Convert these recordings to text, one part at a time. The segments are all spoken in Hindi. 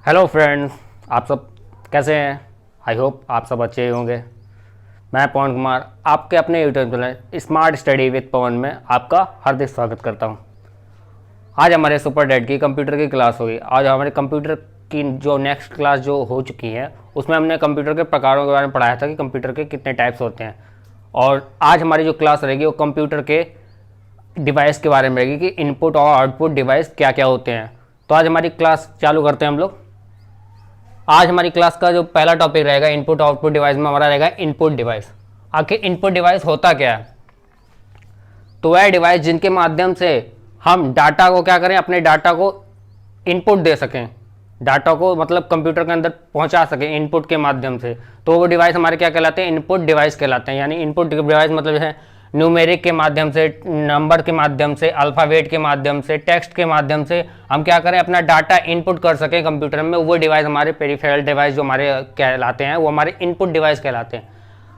हेलो फ्रेंड्स, आप सब कैसे हैं। आई होप आप सब अच्छे ही होंगे। मैं पवन कुमार आपके अपने YouTube channel smart study with Pawan में आपका हार्दिक स्वागत करता हूं। आज हमारे सुपर डैड की कंप्यूटर की क्लास होगी। आज हमारे कंप्यूटर की जो नेक्स्ट क्लास जो हो चुकी है उसमें हमने कंप्यूटर के प्रकारों के बारे में पढ़ाया था कि कंप्यूटर के कितने टाइप्स होते हैं। और आज हमारी जो क्लास रहेगी वो कंप्यूटर के डिवाइस के बारे में रहेगी कि इनपुट और आउटपुट डिवाइस क्या क्या होते हैं। तो आज हमारी क्लास चालू करते हैं हम लोग। आज हमारी क्लास का जो पहला टॉपिक रहेगा इनपुट आउटपुट डिवाइस में हमारा रहेगा इनपुट डिवाइस। आखिर इनपुट डिवाइस होता क्या है? तो वह डिवाइस जिनके माध्यम से हम डाटा को क्या करें, अपने डाटा को इनपुट दे सकें, डाटा को मतलब कंप्यूटर के अंदर पहुंचा सकें इनपुट के माध्यम से। तो वो डिवाइस हमारे क्या कहलाते हैं? इनपुट डिवाइस कहलाते हैं। यानी इनपुट डिवाइस मतलब है न्यूमेरिक के माध्यम से, नंबर के माध्यम से, अल्फ़ाबेट के माध्यम से, टेक्स्ट के माध्यम से हम क्या करें, अपना डाटा इनपुट कर सकें कंप्यूटर में। वो डिवाइस हमारे पेरिफेरल डिवाइस जो हमारे कहलाते हैं वो हमारे इनपुट डिवाइस कहलाते हैं।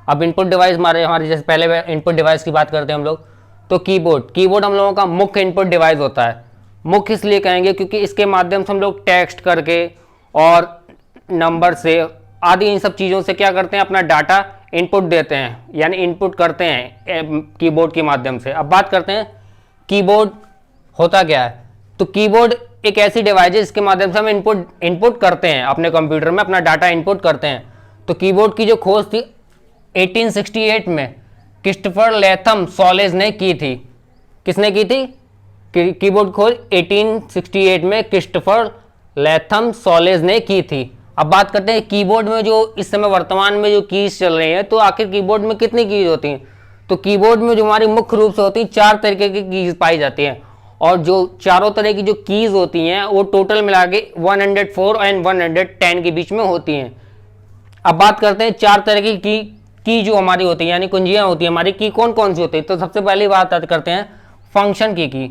अब इनपुट डिवाइस हमारे जैसे पहले इनपुट डिवाइस की बात करते हैं हम लोग, तो कीबोर्ड हम लोगों का मुख्य इनपुट डिवाइस होता है। मुख्य इसलिए कहेंगे क्योंकि इसके माध्यम से हम लोग टेक्स्ट करके और नंबर से आदि इन सब चीज़ों से क्या करते हैं, अपना डाटा इनपुट देते हैं, यानी इनपुट करते हैं कीबोर्ड के माध्यम से। अब बात करते हैं कीबोर्ड होता क्या है। तो कीबोर्ड एक ऐसी डिवाइस है जिसके माध्यम से हम इनपुट करते हैं, अपने कंप्यूटर में अपना डाटा इनपुट करते हैं। तो कीबोर्ड की जो खोज थी 1868 में क्रिस्टोफर लैथम सॉलेज ने की थी। किसने की थी? कीबोर्ड खोज 1868 में क्रिस्टोफर लैथम सॉलेज ने की थी। अब बात करते हैं कीबोर्ड में जो इस समय वर्तमान में जो कीज चल रही हैं, तो आखिर कीबोर्ड में कितनी कीज होती हैं? तो कीबोर्ड में जो हमारी मुख्य रूप से होती हैं 4 तरीके की कीज पाई जाती हैं। और जो चारों तरह की जो कीज होती हैं वो टोटल मिला के 104 एंड 110 के बीच में होती हैं। अब बात करते हैं 4 तरह की जो हमारी होती है, यानी कुंजियां होती है हमारी, की कौन कौन सी होती है। तो सबसे पहली बात करते हैं फंक्शन की।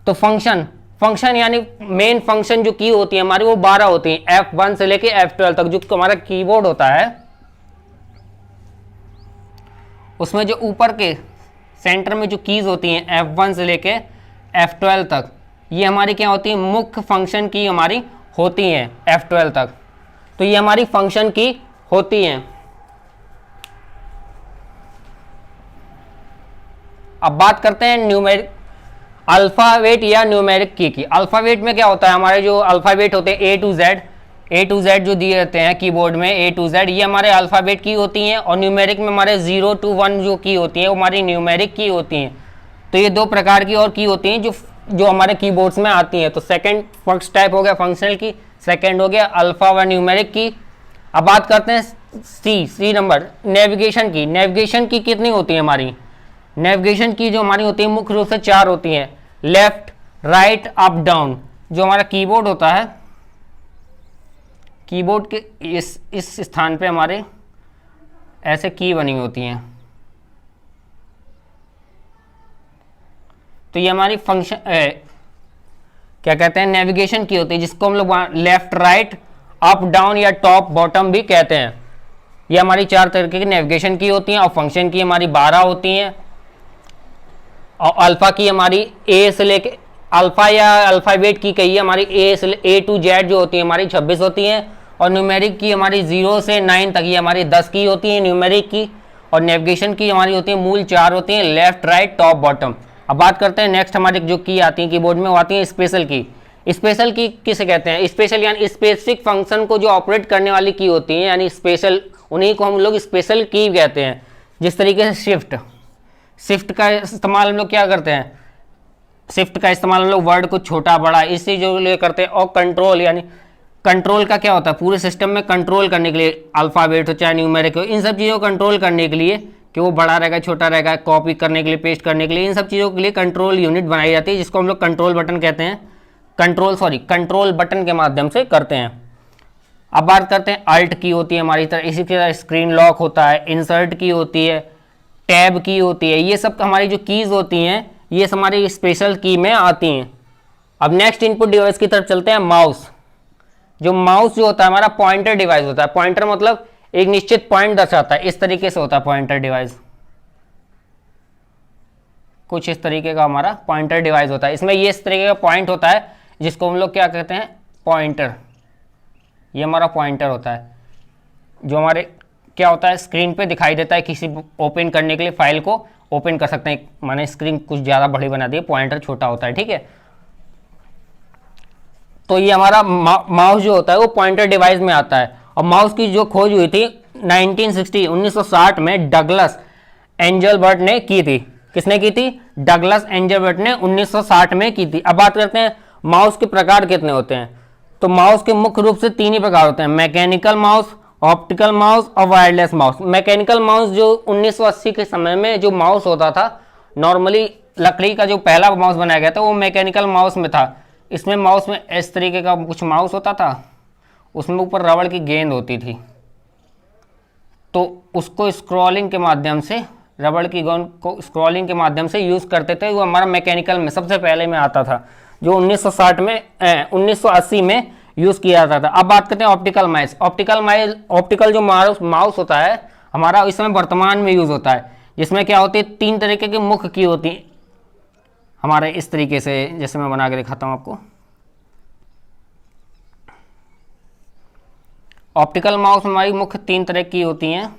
तो फंक्शन यानी मेन फंक्शन जो की होती है हमारी वो 12 होती हैं, F1 से लेके F12 तक। जो हमारा कीबोर्ड होता है उसमें जो ऊपर के सेंटर में जो कीज होती हैं F1 से लेके F12 तक, ये हमारी क्या होती है, मुख्य फंक्शन की हमारी होती हैं F12 तक। तो ये हमारी फंक्शन की होती हैं। अब बात करते हैं न्यूमेरिक अल्फ़ाबेट या न्यूमेरिक की। अल्फ़ाबेट में क्या होता है, हमारे जो अल्फ़ाबेट होते हैं ए टू जेड जो दिए रहते हैं कीबोर्ड में ए टू जेड, ये हमारे अल्फ़ाबेट की होती हैं। और न्यूमेरिक में हमारे 0 to 1 जो की होती है वो हमारी न्यूमेरिक की होती हैं। तो ये 2 प्रकार की और की होती हैं जो हमारे कीबोर्ड्स में आती हैं। तो फर्स्ट टाइप हो गया फंक्शनल की, सेकेंड हो गया अल्फ़ा व न्यूमेरिक की। अब बात करते हैं सी नंबर नेविगेशन की कितनी होती है हमारी? नेविगेशन की जो हमारी होती है मुख्य रूप से 4 होती हैं, लेफ्ट, राइट, अप, डाउन। जो हमारा कीबोर्ड होता है, कीबोर्ड के इस स्थान पे हमारे ऐसे की बनी होती हैं। तो ये हमारी फंक्शन क्या कहते हैं, नेविगेशन की होती है, जिसको हम लोग लेफ्ट, राइट, अप, डाउन या टॉप बॉटम भी कहते हैं। ये हमारी 4 तरीके की नेविगेशन की होती हैं। और फंक्शन की हमारी 12 होती हैं। और अल्फा की हमारी ए से लेके अल्फा या अल्फ़ाबेट की कहिए हमारी ए टू जेड जो होती है हमारी 26 होती हैं। और न्यूमेरिक की हमारी 0 से 9 तक ये हमारी 10 की होती है न्यूमेरिक की। और नेविगेशन की हमारी होती है मूल 4 होती हैं, लेफ्ट, राइट, टॉप, बॉटम। अब बात करते हैं नेक्स्ट हमारी जो की आती है कीबोर्ड में, वो आती है स्पेशल की। स्पेशल की किसे कहते हैं? स्पेशल यानी स्पेसिफिक फंक्शन को जो ऑपरेट करने वाली की होती है, यानी स्पेशल, उन्हीं को हम लोग स्पेशल की कहते हैं। जिस तरीके से शिफ्ट का इस्तेमाल हम लोग क्या करते हैं, शिफ्ट का इस्तेमाल हम लोग वर्ड को छोटा बड़ा इसी जो लिए करते हैं। और कंट्रोल, यानी कंट्रोल का क्या होता है, पूरे सिस्टम में कंट्रोल करने के लिए, अल्फ़ाबेट हो चाहे न्यूमेरिक हो, इन सब चीज़ों को कंट्रोल करने के लिए कि वो बड़ा रहेगा छोटा रहेगा, कॉपी करने के लिए, पेस्ट करने के लिए, इन सब चीज़ों के लिए कंट्रोल यूनिट बनाई जाती है, जिसको हम लोग कंट्रोल बटन कहते हैं। कंट्रोल बटन के माध्यम से करते हैं। अब बात करते हैं अल्ट की होती है हमारी तरह, इसी तरह स्क्रीन लॉक होता है, इंसर्ट की होती है, टैब की होती है। ये सब हमारी जो कीज़ होती हैं ये हमारी स्पेशल की में आती हैं। अब नेक्स्ट इनपुट डिवाइस की तरफ चलते हैं। माउस जो होता है हमारा पॉइंटर डिवाइस होता है। पॉइंटर मतलब एक निश्चित पॉइंट दर्शाता है, इस तरीके से होता है पॉइंटर डिवाइस। कुछ इस तरीके का हमारा पॉइंटर डिवाइस होता है। इसमें ये इस तरीके का पॉइंट होता है जिसको हम लोग क्या कहते हैं, पॉइंटर। ये हमारा पॉइंटर होता है जो हमारे क्या होता है स्क्रीन पे दिखाई देता है। किसी ओपन करने के लिए फाइल को ओपन कर सकते हैं। मैंने स्क्रीन कुछ ज़्यादा बड़ी बना दी है, पॉइंटर छोटा होता है, ठीक है। तो ये हमारा माउस जो होता है वो पॉइंटर डिवाइस में आता है। और माउस की जो खोज हुई थी 1960 में डगलस एंजलबर्ट ने की थी। किसने की थी? डगलस एंजलबर्ट ने 1960 में की थी। अब बात करते हैं माउस के प्रकार कितने होते हैं। तो माउस के मुख्य रूप से 3 ही प्रकार होते हैं, मैकेनिकल माउस, ऑप्टिकल माउस और वायरलेस माउस। मैकेनिकल माउस जो 1980 के समय में जो माउस होता था, नॉर्मली लकड़ी का जो पहला माउस बनाया गया था वो मैकेनिकल माउस में था। इसमें माउस में इस तरीके का कुछ माउस होता था, उसमें ऊपर रबड़ की गेंद होती थी, तो उसको स्क्रॉलिंग के माध्यम से, रबड़ की गेंद को स्क्रॉलिंग के माध्यम से यूज़ करते थे। वो हमारा मैकेनिकल में सबसे पहले में आता था, जो 1980 में यूज़ किया जाता था। अब बात करते हैं ऑप्टिकल माउस। ऑप्टिकल जो माउस होता है हमारा इस समय वर्तमान में यूज़ होता है, जिसमें क्या होती है 3 तरीके की मुख्य की होती है हमारे इस तरीके से, जैसे मैं बना के दिखाता हूँ आपको। ऑप्टिकल माउस हमारी मुख्य 3 तरह की होती हैं।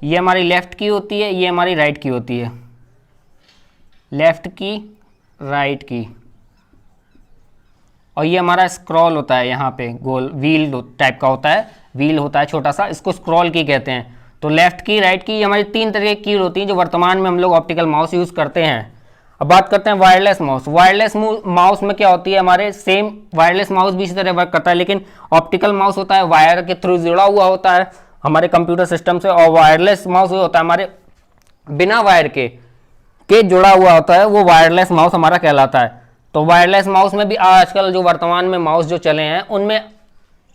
ये हमारी लेफ्ट की होती है, ये हमारी राइट की होती है। लेफ्ट की, राइट की। और ये हमारा स्क्रॉल होता है, यहाँ पे गोल व्हील टाइप का होता है, व्हील होता है छोटा सा, इसको स्क्रॉल की कहते हैं। तो लेफ्ट की, राइट की, हमारी 3 तरह की होती हैं जो वर्तमान में हम लोग ऑप्टिकल माउस यूज़ करते हैं। अब बात करते हैं वायरलेस माउस। वायरलेस माउस में क्या होती है, हमारे सेम वायरलेस माउस भी इसी तरह वर्क करता है, लेकिन ऑप्टिकल माउस होता है वायर के थ्रू जुड़ा हुआ होता है हमारे कंप्यूटर सिस्टम से, और वायरलेस माउस होता है हमारे बिना वायर के जुड़ा हुआ होता है, वो वायरलेस माउस हमारा कहलाता है। तो वायरलेस माउस में भी आजकल जो वर्तमान में माउस जो चले हैं उनमें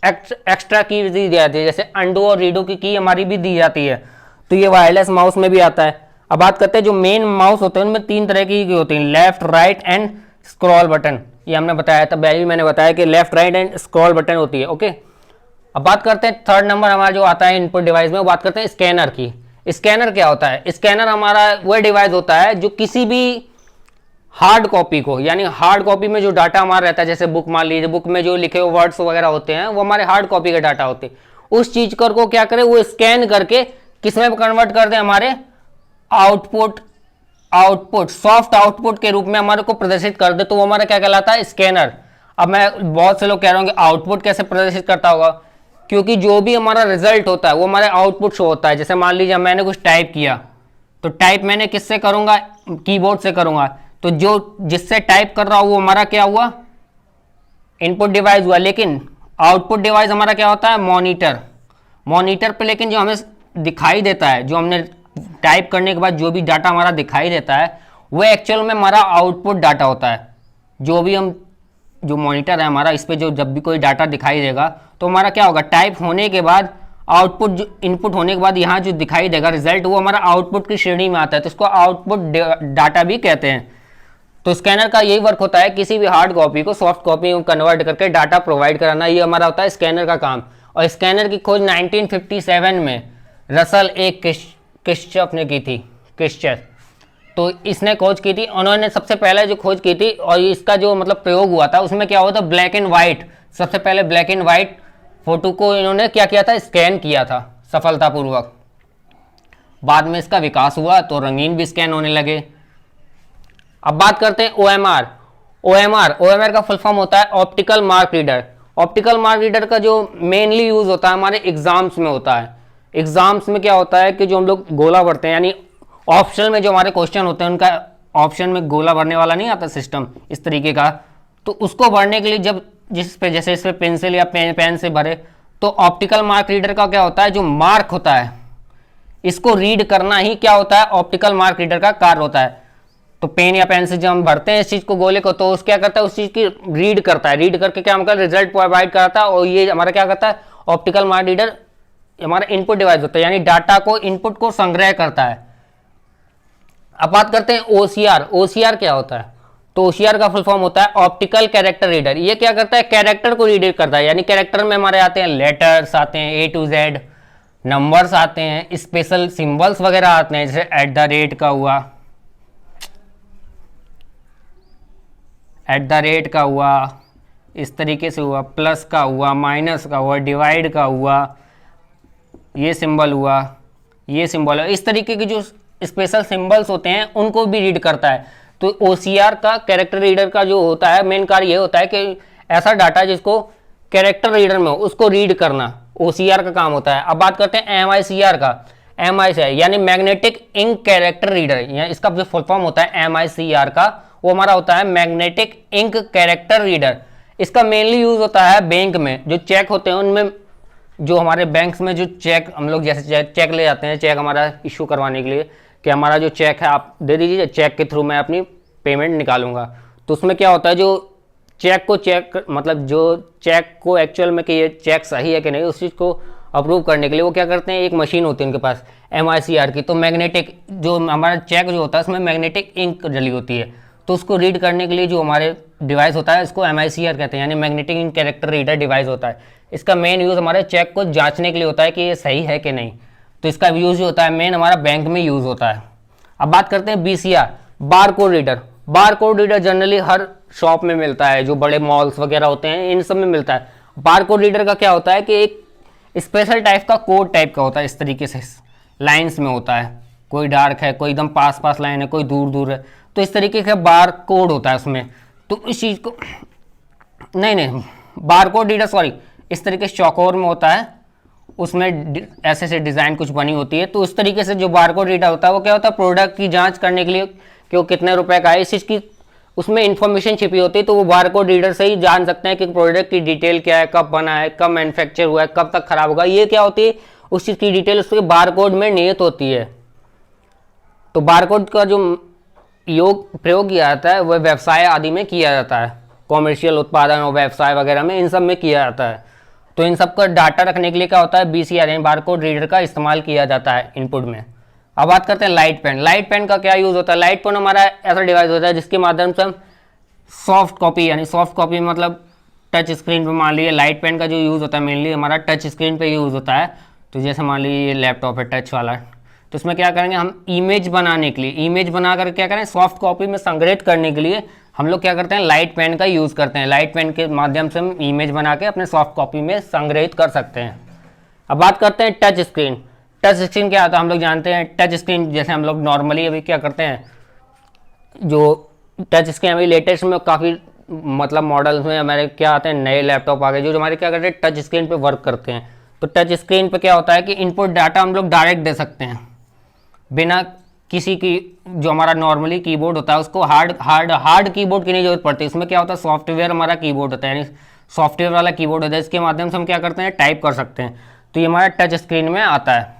एक्स्ट्रा की दी जाती है, जैसे अंडो और रीडो की हमारी भी दी जाती है, तो ये वायरलेस माउस में भी आता है। अब बात करते हैं जो मेन माउस होते हैं उनमें 3 तरह की होती हैं, left, right and scroll button. ये हमने बताया था, पहले भी मैंने बताया कि left, right and scroll button होती है, ओके। अब बात करते हैं 3rd नंबर हमारा जो आता है इनपुट डिवाइस में, वो बात करते हैं स्कैनर की। स्कैनर क्या होता है? स्कैनर हमारा वह डिवाइस होता है जो किसी भी हार्ड कॉपी को, यानी हार्ड कॉपी में जो डाटा हमारा रहता है, जैसे बुक मान लीजिए, बुक में जो लिखे हुए वर्ड्स वगैरह होते हैं वो हमारे हार्ड कॉपी के डाटा होते हैं, उस चीज को क्या करे, वो स्कैन करके किसमें कन्वर्ट कर दे, हमारे आउटपुट सॉफ्ट आउटपुट के रूप में हमारे को प्रदर्शित कर दे, तो वो हमारा क्या कहलाता है? स्कैनर। अब मैं बहुत से लोग कह रहे होंगे आउटपुट कैसे प्रदर्शित करता होगा, क्योंकि जो भी हमारा रिजल्ट होता है वो हमारे आउटपुट शो होता है। जैसे मान लीजिए मैंने कुछ टाइप किया, तो टाइप मैंने किससे करूंगा? कीबोर्ड से करूंगा, तो जो जिससे टाइप कर रहा हूं वो हमारा क्या हुआ? इनपुट डिवाइस हुआ। लेकिन आउटपुट डिवाइस हमारा क्या होता है? मॉनिटर पे। लेकिन जो हमें दिखाई देता है, जो हमने टाइप करने के बाद जो भी डाटा हमारा दिखाई देता है, वो एक्चुअल में हमारा आउटपुट डाटा होता है। जो मॉनिटर है हमारा, इस पे जो जब भी कोई डाटा दिखाई देगा तो हमारा क्या होगा? टाइप होने के बाद आउटपुट, जो इनपुट होने के बाद यहाँ जो दिखाई देगा रिजल्ट, वो हमारा आउटपुट की श्रेणी में आता है, तो इसको आउटपुट डाटा भी कहते हैं। तो स्कैनर का यही वर्क होता है, किसी भी हार्ड कॉपी को सॉफ्ट कॉपी में कन्वर्ट करके डाटा प्रोवाइड कराना, ये हमारा होता है स्कैनर का काम। और स्कैनर की खोज 1957 में रसल ए क्रिश्चफ ने की थी, तो इसने खोज की थी। उन्होंने सबसे पहले जो खोज की थी और इसका जो मतलब प्रयोग हुआ था, उसमें क्या हुआ था? ब्लैक एंड वाइट, सबसे पहले ब्लैक एंड वाइट फोटो को इन्होंने क्या किया था? स्कैन किया था सफलतापूर्वक। बाद में इसका विकास हुआ तो रंगीन भी स्कैन होने लगे। अब बात करते हैं OMR का फुल फॉर्म होता है optical mark reader. Optical mark reader का जो मेनली यूज होता है हमारे एग्जाम्स में होता है। एग्जाम्स में क्या होता है कि जो हम लोग गोला भरते हैं, यानी ऑप्शनल में जो हमारे क्वेश्चन होते हैं उनका ऑप्शन में गोला भरने वाला नहीं आता सिस्टम इस तरीके का, तो उसको भरने के लिए जब जैसे इस पे पेंसिल या पेन से भरे, तो ऑप्टिकल मार्क रीडर का क्या होता है? जो मार्क होता है इसको रीड करना ही क्या होता है? ऑप्टिकल मार्क रीडर का कार्य होता है। तो पेन या पेन से जब हम भरते हैं इस चीज को, गोले को, तो उस क्या करता है? उस चीज की रीड करता है, रीड करके क्या हमका रिजल्ट प्रोवाइड कराता है। और ये हमारा क्या करता है? ऑप्टिकल मार्क रीडर हमारा इनपुट डिवाइस होता है, यानी डाटा को, इनपुट को संग्रह करता है। अब बात करते हैं OCR क्या होता है? तो OCR का फुल फॉर्म होता है ऑप्टिकल कैरेक्टर रीडर। ये क्या करता है? कैरेक्टर को रीड करता है, यानी कैरेक्टर में हमारे आते हैं लेटर्स, आते हैं A to Z, नंबर्स आते हैं, स्पेशल सिंबल्स वगैरह आते हैं, जैसे @ का हुआ, @ का हुआ, इस तरीके से हुआ, प्लस का हुआ, माइनस का हुआ, डिवाइड का हुआ, ये सिंबल हुआ, ये सिंबल है। इस तरीके के जो स्पेशल सिंबल्स होते हैं उनको भी रीड करता है। तो OCR का कैरेक्टर रीडर का जो होता है मेन कार्य ये होता है कि ऐसा डाटा जिसको कैरेक्टर रीडर में हो उसको रीड करना OCR का काम होता है। अब बात करते हैं MICR का। MICR यानी मैग्नेटिक इंक कैरेक्टर रीडर, या इसका जो फुल फॉर्म होता है MICR का, वो हमारा होता है मैग्नेटिक इंक कैरेक्टर रीडर। इसका मेनली यूज होता है बैंक में, जो चेक होते हैं उनमें, जो हमारे बैंक्स में जो चेक हम लोग जैसे चेक ले जाते हैं, चेक हमारा इशू करवाने के लिए कि हमारा जो चेक है आप दे दीजिए, चेक के थ्रू मैं अपनी पेमेंट निकालूंगा। तो उसमें क्या होता है, जो चेक को मतलब जो चेक को एक्चुअल में कि ये चेक सही है कि नहीं, उस चीज़ को अप्रूव करने के लिए वो क्या करते हैं, एक मशीन होती है उनके पास MICR की। तो मैग्नेटिक जो हमारा चेक जो होता है उसमें मैग्नेटिक इंक डली होती है, तो उसको रीड करने के लिए जो हमारे डिवाइस होता है इसको MICR कहते हैं, यानी magnetic ink character reader device होता है। इसका मेन यूज़ हमारे चेक को जांचने के लिए होता है कि ये सही है कि नहीं। तो इसका यूज़ जो होता है मेन हमारा बैंक में यूज़ होता है। अब बात करते हैं BCR, bar code reader. Bar code reader generally हर शॉप में मिलता है, जो बड़े मॉल्स वगैरह होते हैं इन सब में मिलता है। बार कोड रीडर का क्या होता है कि एक स्पेशल टाइप का कोड टाइप का होता है, इस तरीके से लाइंस में होता है, कोई डार्क है, कोई एकदम पास पास लाइन है, कोई दूर दूर है, तो इस तरीके का बार कोड होता है उसमें। तो इस चीज़ को नहीं बार कोड रीडर सॉरी इस तरीके से चौकोर में होता है, उसमें ऐसे ऐसे डिज़ाइन कुछ बनी होती है। तो इस तरीके से जो बार कोड रीडर होता है वो क्या होता है, प्रोडक्ट की जांच करने के लिए कि वो कितने रुपए का है, इस चीज़ की उसमें इन्फॉर्मेशन छिपी होती है। तो वो बार कोड रीडर से ही जान सकते हैं कि प्रोडक्ट की डिटेल क्या है, कब बना है, कब मैन्युफैक्चर हुआ है, कब तक खराब होगा, ये क्या होती है, उस चीज़ की डिटेल उसके बार कोड में निहित होती है। तो बार कोड का जो प्रयोग किया जाता है वह व्यवसाय आदि में किया जाता है, कॉमर्शियल उत्पादन और व्यवसाय वगैरह में, इन सब में किया जाता है। तो इन सब का डाटा रखने के लिए क्या होता है, BCR यानी बार कोड रीडर का इस्तेमाल किया जाता है इनपुट में। अब बात करते हैं लाइट पेन। लाइट पेन का क्या यूज़ होता है, लाइट पेन हमारा ऐसा डिवाइस होता है जिसके माध्यम से हम सॉफ्ट कॉपी, यानी सॉफ्ट कॉपी मतलब टच स्क्रीन पर, मान लीजिए लाइट पेन का जो यूज़ होता है मेनली हमारा टच स्क्रीन पे यूज़ होता है। तो जैसे मान लीजिए ये लैपटॉप है टच वाला, तो इसमें क्या करेंगे हम, इमेज बनाने के लिए, इमेज बनाकर क्या करें, सॉफ्ट कॉपी में संग्रहित करने के लिए हम लोग क्या करते हैं, लाइट पेन का यूज़ करते हैं। लाइट पेन के माध्यम से हम इमेज बना के अपने सॉफ्ट कॉपी में संग्रहित कर सकते हैं। अब बात करते हैं टच स्क्रीन। टच स्क्रीन क्या होता है हम लोग जानते हैं। टच स्क्रीन जैसे हम लोग नॉर्मली अभी क्या करते हैं, जो टच स्क्रीन अभी लेटेस्ट में काफ़ी मतलब मॉडल्स में हमारे क्या आते हैं, नए लैपटॉप आ गए जो हमारे क्या करते हैं, टच स्क्रीन पे वर्क करते हैं। तो टच स्क्रीन पे क्या होता है कि इनपुट डाटा हम लोग डायरेक्ट दे सकते हैं, बिना किसी की, जो हमारा नॉर्मली कीबोर्ड होता है उसको हार्ड कीबोर्ड की नहीं जरूरत पड़ती। इसमें क्या होता है, सॉफ्टवेयर हमारा कीबोर्ड होता है, यानी सॉफ्टवेयर वाला कीबोर्ड होता है, इसके माध्यम से हम क्या करते हैं, टाइप कर सकते हैं। तो ये हमारा टच स्क्रीन में आता है।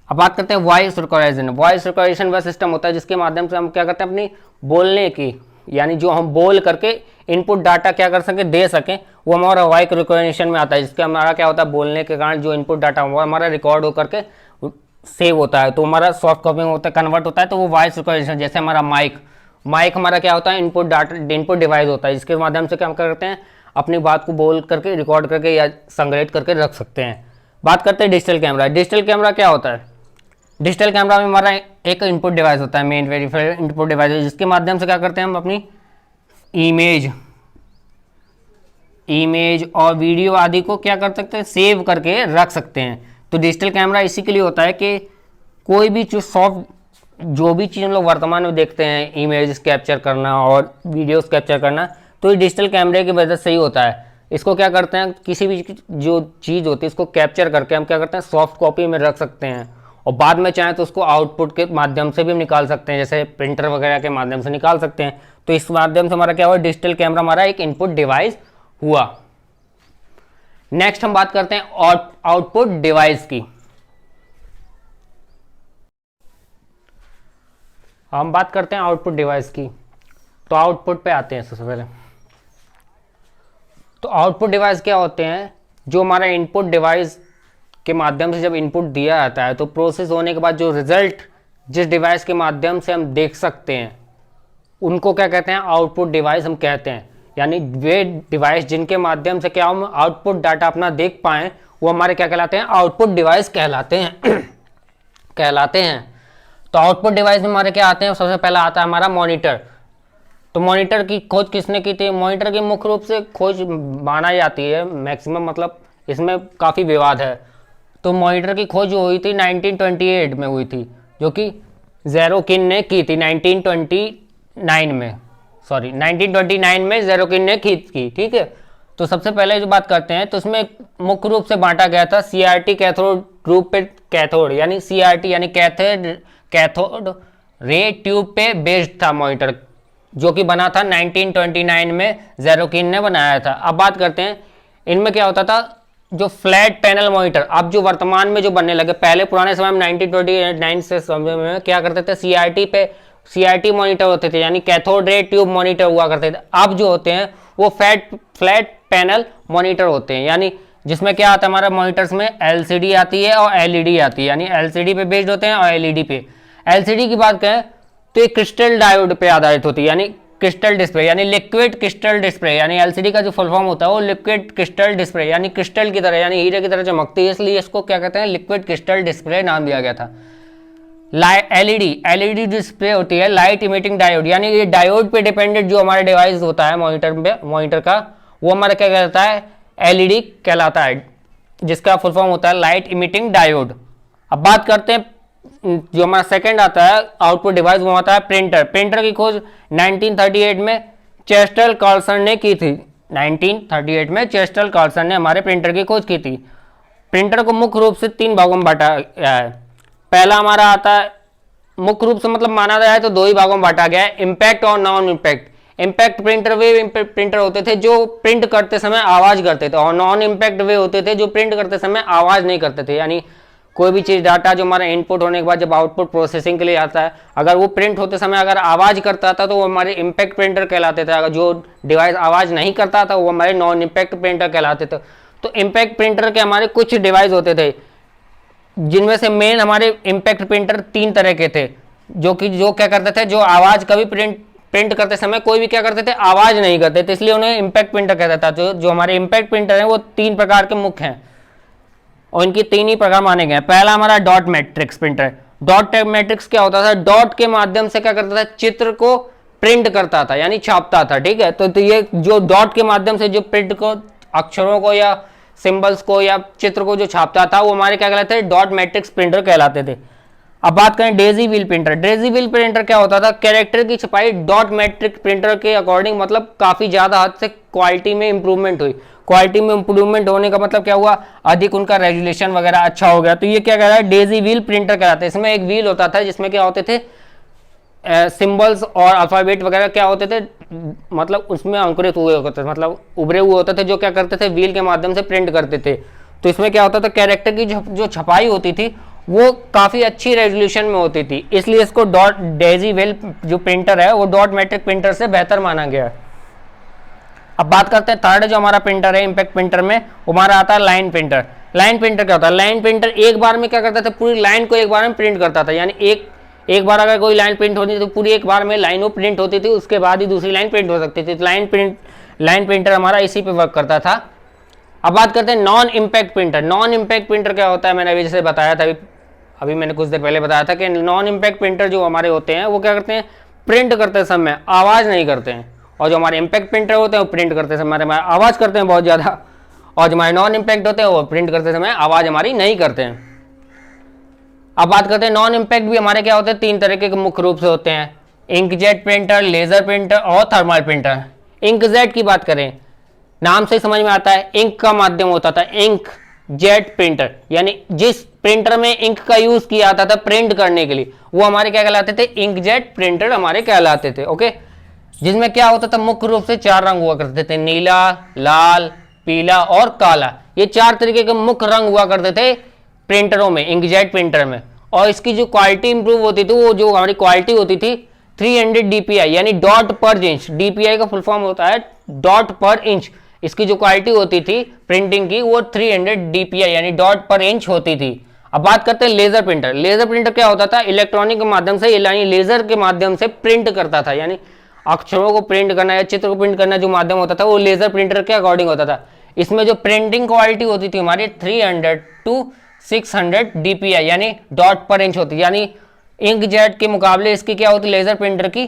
अब बात करते हैं वॉइस रिकॉग्निशन। वॉइस रिकॉग्निशन वह सिस्टम होता है जिसके माध्यम से हम क्या करते हैं, अपनी बोलने की, यानी जो हम बोल करके इनपुट डाटा क्या कर सकें, दे सकें, वो हमारा वॉइस रिकॉग्निशन में आता है। जिसका हमारा क्या होता है, बोलने के कारण जो इनपुट डाटा वो हमारा रिकॉर्ड होकर के सेव होता है, तो हमारा सॉफ्ट कॉपी में होता है, कन्वर्ट होता है। तो वो वॉइस रिकॉग्निशन, जैसे हमारा माइक हमारा क्या होता है, इनपुट डिवाइस होता है, जिसके माध्यम से क्या हम करते हैं, अपनी बात को बोल करके रिकॉर्ड करके या संग्रहित करके रख सकते हैं। बात करते हैं डिजिटल कैमरा। डिजिटल कैमरा क्या होता है, डिजिटल कैमरा में हमारा एक इनपुट डिवाइस होता है, मेन वेरीफाइड इनपुट डिवाइस, जिसके माध्यम से क्या करते हैं हम अपनी इमेज और वीडियो आदि को क्या कर सकते हैं, सेव करके रख सकते हैं। तो डिजिटल कैमरा इसी के लिए होता है कि कोई भी जो भी चीज़ हम लोग वर्तमान में देखते हैं, इमेज कैप्चर करना और वीडियोस कैप्चर करना, तो ये डिजिटल कैमरे की वजह से ही होता है। इसको क्या करते हैं, किसी भी जो चीज़ होती है इसको कैप्चर करके हम क्या करते हैं, सॉफ्ट कॉपी में रख सकते हैं, और बाद में चाहें तो उसको आउटपुट के माध्यम से भी हम निकाल सकते हैं, जैसे प्रिंटर वगैरह के माध्यम से निकाल सकते हैं। तो इस माध्यम से हमारा क्या हुआ, डिजिटल कैमरा हमारा एक इनपुट डिवाइस हुआ। नेक्स्ट हम बात करते हैं आउटपुट डिवाइस की। हम बात करते हैं आउटपुट डिवाइस की, तो आउटपुट पे आते हैं सबसे पहले। तो आउटपुट डिवाइस क्या होते हैं, जो हमारा इनपुट डिवाइस के माध्यम से जब इनपुट दिया जाता है तो प्रोसेस होने के बाद जो रिजल्ट जिस डिवाइस के माध्यम से हम देख सकते हैं उनको क्या कहते हैं, आउटपुट डिवाइस हम कहते हैं। यानी वे डिवाइस जिनके माध्यम से क्या हम आउटपुट डाटा अपना देख पाएँ वो हमारे क्या कहलाते हैं, आउटपुट डिवाइस कहलाते हैं। तो आउटपुट डिवाइस में हमारे क्या आते हैं, सबसे पहला आता है हमारा मॉनिटर। तो मॉनिटर की खोज किसने की थी? मॉनिटर की मुख्य रूप से खोज माना जाती है मैक्सिमम, मतलब इसमें काफ़ी विवाद है। तो मॉनिटर की खोज हुई थी 1928 में हुई थी, जो कि ज़ेरोकिन ने की थी 1929 में, सॉरी 1929 में ज़ेरोकिन ने की, ठीक है। तो सबसे पहले जो बात करते हैं तो उसमें मुख्य रूप से बांटा गया था CRT कैथोड रूप पे, कैथोड यानी CRT यानी कैथोड रे ट्यूब पे बेस्ड था मॉनिटर, जो कि बना था 1929 में ज़ेरोकिन ने बनाया था। अब बात करते हैं इनमें क्या होता था। जो फ्लैट पैनल मॉनिटर अब जो वर्तमान में जो बनने लगे, पहले पुराने समय में 1929 से समय में क्या करते थे, CRT मॉनिटर होते थे, यानी कैथोड रे ट्यूब मॉनिटर हुआ करते थे। अब जो होते हैं वो फ्लैट पैनल मॉनिटर होते हैं, यानी जिसमें क्या आता है हमारा मॉनिटर्स में LCD आती है और LED आती है, यानी LCD पे बेस्ड होते हैं और LED पे। LCD की बात करें तो ये क्रिस्टल डायोड पे आधारित होती है, यानी क्रिस्टल डिस्प्ले, यानी लिक्विड क्रिस्टल डिस्प्ले, यानी LCD का जो फुल फॉर्म होता है वो लिक्विड क्रिस्टल डिस्प्ले, यानी क्रिस्टल की तरह, यानी हीरे की तरह चमकती है, इसलिए इसको क्या कहते हैं, लिक्विड क्रिस्टल डिस्प्ले नाम दिया गया था। LED डिस्प्ले होती है लाइट इमिटिंग डायोड, यानी ये डायोड पे डिपेंडेंट जो हमारा डिवाइस होता है मॉनिटर का, वो हमारा क्या कहलाता है, LED कहलाता है, जिसका फुल फॉर्म होता है लाइट इमिटिंग डायोड। अब बात करते हैं जो हमारा सेकंड आता है आउटपुट डिवाइस, वो आता है प्रिंटर। प्रिंटर की खोज 1938 में चेस्टर कार्लसन ने की थी। 1938 में चेस्टर कार्लसन ने हमारे प्रिंटर की खोज की थी। प्रिंटर को मुख्य रूप से 3 भागों में बांटा गया है। पहला हमारा आता है, मुख्य रूप से मतलब माना जाए तो 2 ही भागों में बांटा गया है, इम्पैक्ट और नॉन इम्पैक्ट। इम्पैक्ट प्रिंटर वे प्रिंटर होते थे जो प्रिंट करते समय आवाज करते थे, और नॉन इम्पैक्ट वे होते थे जो प्रिंट करते समय आवाज नहीं करते थे, यानी कोई भी चीज डाटा जो हमारा इनपुट होने के बाद जब आउटपुट प्रोसेसिंग के लिए आता है, अगर वो प्रिंट होते समय अगर आवाज करता था तो वो हमारे इम्पैक्ट प्रिंटर कहलाते थे। अगर जो डिवाइस आवाज नहीं करता था वो हमारे नॉन इम्पैक्ट प्रिंटर कहलाते थे। तो इम्पैक्ट प्रिंटर के हमारे कुछ डिवाइस होते थे, जिनमें से मेन हमारे इम्पैक्ट प्रिंटर 3 तरह के थे, जो क्या करते थे, जो आवाज कभी प्रिंट करते समय कोई भी क्या करते थे, आवाज नहीं करते थे, इसलिए उन्हें इम्पैक्ट प्रिंटर कहता था। जो हमारे इम्पैक्ट प्रिंटर हैं वो 3 प्रकार के मुख्य हैं, और इनकी 3 ही प्रकार माने गए हैं। पहला हमारा dot matrix printer. Dot matrix क्या होता था, डॉट के माध्यम से क्या करता था, चित्र को प्रिंट करता था, यानी छापता था, ठीक है। तो ये जो डॉट के माध्यम से जो प्रिंट को, अक्षरों को या सिंबल्स को या चित्र को जो छापता था, वो हमारे क्या कहलाते थे, डॉट मैट्रिक्स प्रिंटर कहलाते थे। अब बात करें Daisy wheel printer. Daisy wheel printer क्या होता था, कैरेक्टर की छपाई डॉट मैट्रिक प्रिंटर के अकॉर्डिंग, मतलब काफी ज्यादा हद से क्वालिटी में इंप्रूवमेंट हुई। क्वालिटी में इंप्रूवमेंट होने का मतलब क्या हुआ, अधिक उनका रेजोल्यूशन वगैरह अच्छा हो गया, तो ये क्या कह रहा है, डेजी व्हील प्रिंटर कहलाता है। इसमें एक व्हील होता था जिसमें क्या होते थे, सिंबल्स और अल्फाबेट वगैरह क्या होते थे, मतलब उसमें अंकुरित हुए होते थे, मतलब उभरे हुए होते थे, जो क्या करते थे, व्हील के माध्यम से प्रिंट करते थे। तो इसमें क्या होता था, कैरेक्टर की जो छपाई होती थी वो काफी अच्छी रेजोल्यूशन में होती थी, इसलिए इसको डेजी व्हील जो प्रिंटर है वो डॉट मैट्रिक प्रिंटर से बेहतर माना गया है। अब बात करते हैं थर्ड जो हमारा प्रिंटर है इम्पैक्ट प्रिंटर में, हमारा आता है लाइन प्रिंटर। लाइन प्रिंटर क्या होता है, लाइन प्रिंटर एक बार में क्या करता था, पूरी लाइन को एक बार में प्रिंट करता था, यानी एक बार अगर कोई लाइन प्रिंट होती थी तो पूरी एक बार में लाइन वो प्रिंट होती थी, उसके बाद ही दूसरी लाइन प्रिंट हो सकती थी। लाइन प्रिंटर हमारा इसी पे वर्क करता था। अब बात करते हैं non impact printer. Non impact printer क्या होता है, मैंने अभी जैसे बताया था, अभी मैंने कुछ देर पहले बताया था कि नॉन इम्पैक्ट प्रिंटर जो हमारे होते हैं वो क्या करते हैं, प्रिंट करते समय आवाज नहीं करते हैं, और जो हमारे इम्पैक्ट प्रिंटर होते हैं वो प्रिंट करते समय हमारे आवाज करते हैं बहुत ज्यादा, और जो हमारे नॉन इम्पैक्ट होते हैं वो प्रिंट करते समय आवाज हमारी नहीं करते हैं। अब बात करते हैं नॉन इम्पैक्ट भी हमारे क्या होते हैं, 3 तरीके के मुख्य रूप से होते हैं, इंकजेट प्रिंटर, लेजर प्रिंटर और थर्मल प्रिंटर। इंकजेट की बात करें, नाम से समझ में आता है इंक का माध्यम होता था, इंक जेट प्रिंटर, यानी जिस प्रिंटर में इंक का यूज किया जाता था प्रिंट करने के लिए, वो हमारे क्या कहलाते थे, इंकजेट प्रिंटर हमारे कहलाते थे, ओके। जिसमें क्या होता था, मुख्य रूप से 4 रंग हुआ करते थे, नीला, लाल, पीला और काला। ये 4 तरीके के मुख्य रंग हुआ करते थे प्रिंटरों में, इंकजेट प्रिंटर में। और इसकी जो क्वालिटी इंप्रूव होती थी, वो जो हमारी क्वालिटी होती थी 300 DPI, यानी डॉट पर इंच। DPI का फुल फॉर्म होता है डॉट पर इंच। इसकी जो क्वालिटी होती थी प्रिंटिंग की वो 300 DPI यानी डॉट पर इंच होती थी। अब बात करते हैं लेजर प्रिंटर। लेजर प्रिंटर क्या होता था, इलेक्ट्रॉनिक के माध्यम से, यानी लेजर के माध्यम से प्रिंट करता था, यानी अक्षरों को प्रिंट करना या चित्र को प्रिंट करना जो माध्यम होता था वो लेजर प्रिंटर के अकॉर्डिंग होता था। इसमें जो प्रिंटिंग क्वालिटी होती थी हमारी 300 to 600 DPI यानी डॉट पर इंच होती, यानी इंकजेट के मुकाबले इसकी क्या होती, लेजर प्रिंटर की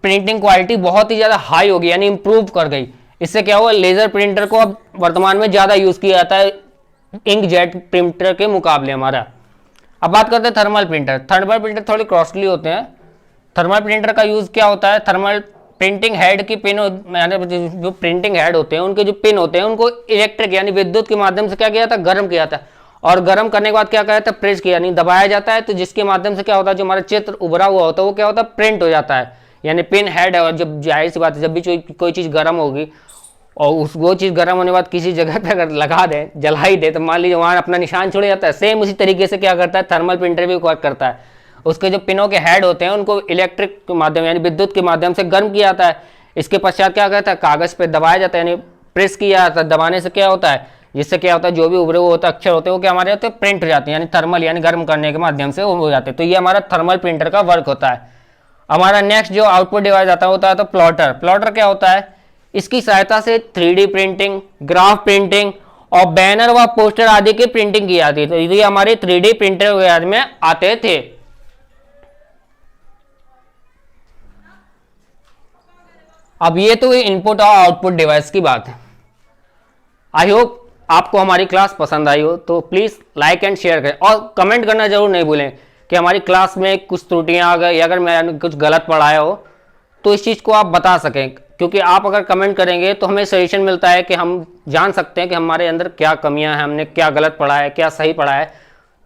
प्रिंटिंग क्वालिटी बहुत ही ज़्यादा हाई हो गई, यानी इंप्रूव कर गई। इससे क्या हुआ, लेज़र प्रिंटर को अब वर्तमान में ज़्यादा यूज़ किया जाता है इंकजेट प्रिंटर के मुकाबले हमारा। अब बात करते हैं थर्मल प्रिंटर। थर्मल प्रिंटर थोड़े कॉस्टली होते हैं। थर्मल प्रिंटर का यूज़ क्या होता है, थर्मल प्रिंटिंग हेड की पिन, जो प्रिंटिंग हेड होते हैं उनके जो पिन होते हैं उनको इलेक्ट्रिक यानी विद्युत के माध्यम से क्या किया जाता है, गर्म किया जाता है, और गर्म करने के बाद क्या किया जाता है, प्रेस किया यानी दबाया जाता है। तो जिसके माध्यम से क्या होता है, जो हमारा चित्र उभरा हुआ होता है वो क्या होता है, प्रिंट हो जाता है। यानी पिन हेड है, और जब जाहिर सी बात है जब भी कोई चीज़ गर्म होगी और वो चीज़ गर्म होने के बाद किसी जगह पे अगर लगा दे, जला ही दे, तो मान लीजिए वहाँ अपना निशान छोड़ जाता है। सेम उसी तरीके से क्या करता है थर्मल प्रिंटर भी वर्क करता है। उसके जो पिनों के हेड होते हैं उनको इलेक्ट्रिक के माध्यम यानी विद्युत के माध्यम से गर्म किया जाता है। इसके पश्चात क्या करता है, कागज़ पे दबाया जाता है, यानी प्रेस किया जाता है। दबाने से क्या होता है, जिससे क्या होता है जो भी उभरे हुए होते अक्षर होते हैं वो क्या हमारे होते हैं, प्रिंट हो जाते हैं, यानी थर्मल यानी गर्म करने के माध्यम से वो हो जाते हैं। तो ये हमारा थर्मल प्रिंटर का वर्क होता है। हमारा नेक्स्ट जो आउटपुट डिवाइस आता होता है तो प्लॉटर। प्लॉटर क्या होता है, इसकी सहायता से 3D प्रिंटिंग, ग्राफ प्रिंटिंग और बैनर व पोस्टर आदि की प्रिंटिंग की जाती है। तो ये हमारे 3D प्रिंटर में आते थे। अब ये तो इनपुट और आउटपुट डिवाइस की बात है। आई होप आपको हमारी क्लास पसंद आई हो, तो प्लीज़ लाइक एंड शेयर करें और कमेंट करना जरूर नहीं भूलें कि हमारी क्लास में कुछ त्रुटियां आ गई या अगर मैंने कुछ गलत पढ़ाया हो तो इस चीज़ को आप बता सकें, क्योंकि आप अगर कमेंट करेंगे तो हमें सजेशन मिलता है कि हम जान सकते हैं कि हमारे अंदर क्या कमियां हैं, हमने क्या गलत पढ़ा है, क्या सही पढ़ा है।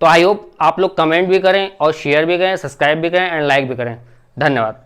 तो आई होप आप लोग कमेंट भी करें और शेयर भी करें, सब्सक्राइब भी करें एंड लाइक भी करें। धन्यवाद।